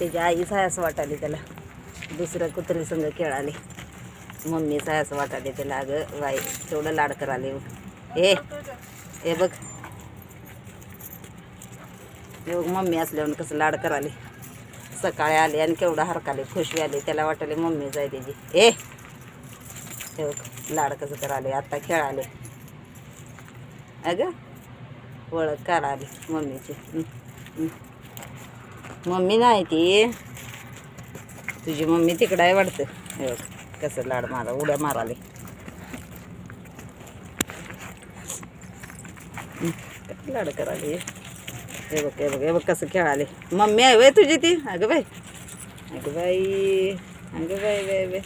त्याची आईच आहे असं वाटाले त्याला, दुसऱ्या कुत्री संग खेळाले. मम्मीच आहे असं वाटाले त्याला. अगं बाई तेवढं लाड कराले. हे हे बघ, हे बघ मम्मी असल्यावर कसं लाड कराले. सकाळी आले आणि केवढं हरकाले, खुशवी आले. त्याला वाटले मम्मीच आहे त्याची. हे बघ लाड कसं कराले. आत्ता खेळाले. अगं ओळख काढाली मम्मीची. मम्मी नाही ती, तुझी मम्मी तिकडं आहे वाटतं. हे बघ कसं लाड मारा, उड्या माराले. लाड कराले. हे बघ हे बघ हे बघ कसं खेळाले. मम्मी आहे वय तुझी ती. अगं बाई अगं बाई अगं बाई बाई बाई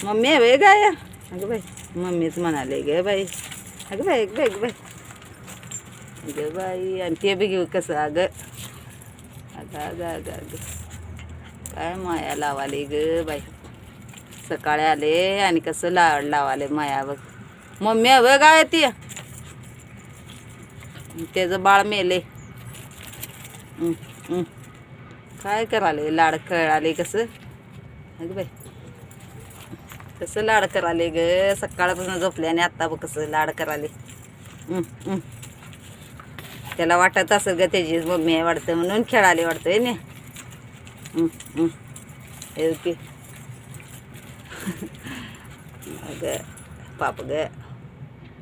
मम्मी आहे वय गाय. अगं बाई मम्मीच म्हणाले ग बाई. अगं बाई अगं बाई अगं बाई अगं बाई. आणि ते बी घेऊ कसं. अगं अगं अगं अगं अगं काय माया लावाले ग बाई. सकाळी आले आणि कसं लावाले माया बघ. मम्मी आहे वय गाय ती. त्याचं बाळ मेले. काय कराले लाड खेळाले कसं. अगं बाई कसं लाड कराले ग. सकाळपासून झोपले आणि आत्ता बघ कसं लाड कराले. त्याला वाटत असं ग त्याची मम्मी आहे वाटतं म्हणून खेळाले वाटतंय ना. की अगं पाप ग.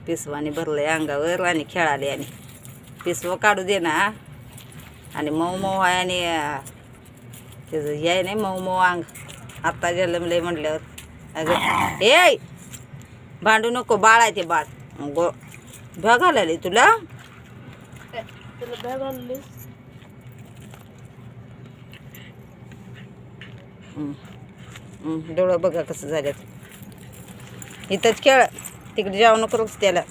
पिसवाने भरलंय अंगावर आणि खेळाले. आणि पिसवं काढू दे ना. आणि मऊ मऊ आहे आणि त्याचं हे आहे नाही मऊ मऊ अंग. आत्ता जन्मले म्हटल्यावर. अगं ए भांडू नको. बाळ आहे ते बाळ. गो भ्या घालायला तुला. डोळं बघा कसं झाल्यात. इथंच खेळ, तिकडे जाऊ नको त्याला.